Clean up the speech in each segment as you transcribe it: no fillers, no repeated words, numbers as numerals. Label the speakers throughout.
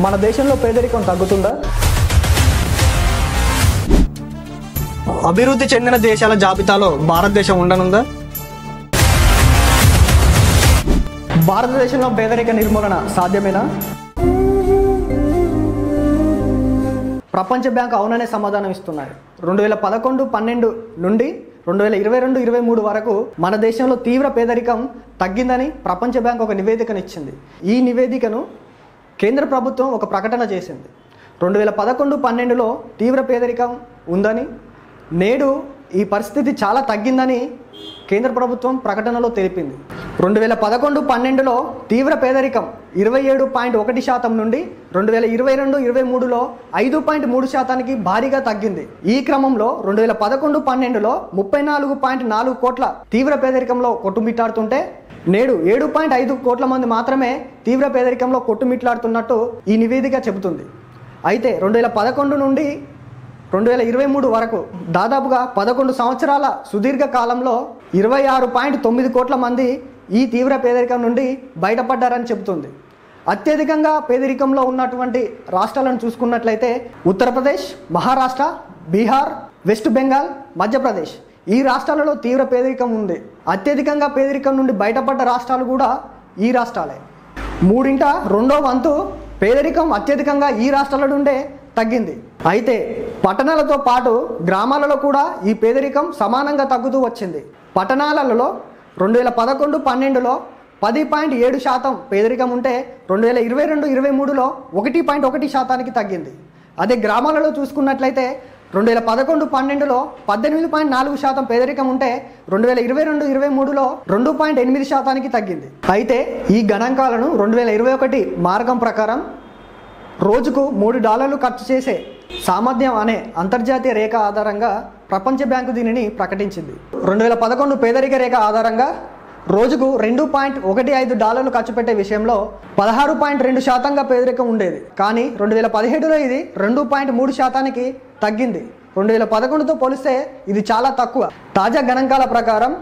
Speaker 1: మన దేశంలో పేదరికం తగ్గుతుందా? అభివృద్ధి చెందిన దేశాల జాబితాలో భారతదేశం ఉండనుందా? భారతదేశంలో పేదరిక నిర్మూలన సాధ్యమేనా? ప్రపంచ బ్యాంక్ అవుననే సమాధానం ఇస్తున్నాయి. 2011-12 నుండి 2022-23 వరకు మన దేశంలో తీవ్ర పేదరికం తగ్గిందని ప్రపంచ బ్యాంక్ ఒక నివేదికనిచ్చింది. ఈ నివేదికను కేంద్ర ప్రభుత్వం ఒక ప్రకటన చేసింది. 2011-12లో తీవ్ర పేదరికం ఉందని, నేడు ఈ పరిస్థితి చాలా తగ్గిందని కేంద్ర ప్రభుత్వం ప్రకటనలో తెలిపింది. 2011-12లో తీవ్ర పేదరికం 27.1% నుండి 2022-23లో 5.3% భారీగా తగ్గింది. ఈ క్రమంలో 2011-12లో 34.4 కోట్ల తీవ్ర పేదరికంలో కొట్టుమిట్టాడుతుంటే నేడు 7.5 కోట్ల మంది మాత్రమే తీవ్ర పేదరికంలో కొట్టుమిట్లాడుతున్నట్టు ఈ నివేదిక చెబుతుంది. అయితే 2011 నుండి 2023 వరకు దాదాపుగా 11 సంవత్సరాల సుదీర్ఘ కాలంలో 26.9 కోట్ల మంది ఈ తీవ్ర పేదరికం నుండి బయటపడ్డారని చెబుతుంది. అత్యధికంగా పేదరికంలో ఉన్నటువంటి రాష్ట్రాలను చూసుకున్నట్లయితే ఉత్తరప్రదేశ్, మహారాష్ట్ర, బీహార్, వెస్ట్ బెంగాల్, మధ్యప్రదేశ్ ఈ రాష్ట్రాలలో తీవ్ర పేదరికం ఉంది. అత్యధికంగా పేదరికం నుండి బయటపడ్డ రాష్ట్రాలు కూడా ఈ రాష్ట్రాలే. 2/3 వంతు పేదరికం అత్యధికంగా ఈ రాష్ట్రాల నుండే తగ్గింది. అయితే పట్టణాలతో పాటు గ్రామాలలో కూడా ఈ పేదరికం సమానంగా తగ్గుతూ వచ్చింది. పట్టణాలలో 2011-12లో 10.7% పేదరికం ఉంటే 2022-23లో 1.1%కి తగ్గింది. అదే గ్రామాలలో చూసుకున్నట్లయితే 2011-12లో 18.4% పేదరికం ఉంటే 2022-23లో 2.8%కి తగ్గింది. అయితే ఈ గణాంకాలను 2021 మార్గం ప్రకారం రోజుకు $3 ఖర్చు చేసే సామర్థ్యం అనే అంతర్జాతీయ రేఖ ఆధారంగా ప్రపంచ బ్యాంకు దీనిని ప్రకటించింది. 2011 పేదరిక రేఖ ఆధారంగా రోజుకు $2.15 ఖర్చు పెట్టే విషయంలో 16.2%గా పేదరికం ఉండేది. కానీ 2017లో ఇది 2.3%కి తగ్గింది. 2011తో పోలిస్తే ఇది చాలా తక్కువ. తాజా గణాంకాల ప్రకారం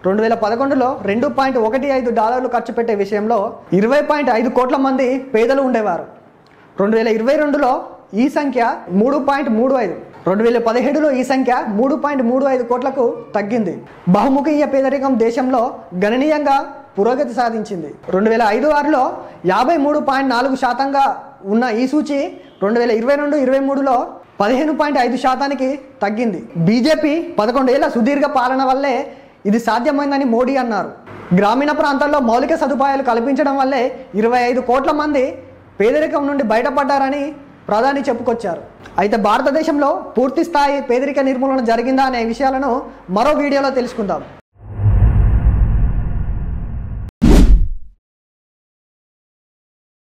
Speaker 1: 2011లో $2.15 ఖర్చు పెట్టే విషయంలో 20.5 కోట్ల మంది పేదలు ఉండేవారు. 2022లో ఈ సంఖ్య 3.35, 2017లో ఈ సంఖ్య 3.35 కోట్లకు తగ్గింది. బహుముఖీయ పేదరికం దేశంలో గణనీయంగా పురోగతి సాధించింది. 2005-6లో 53.4%గా ఉన్న ఈ సూచి 2022-23లో 15.5%కి తగ్గింది. బీజేపీ 11 ఏళ్ల సుదీర్ఘ పాలన వల్లే ఇది సాధ్యమైందని మోడీ అన్నారు. గ్రామీణ ప్రాంతాల్లో మౌలిక సదుపాయాలు కల్పించడం వల్లే 25 కోట్ల మంది పేదరికం నుండి బయటపడ్డారని ప్రధాని చెప్పుకొచ్చారు. అయితే భారతదేశంలో పూర్తి స్థాయి పేదరిక నిర్మూలన జరిగిందా అనే విషయాలను మరో వీడియోలో తెలుసుకుందాం.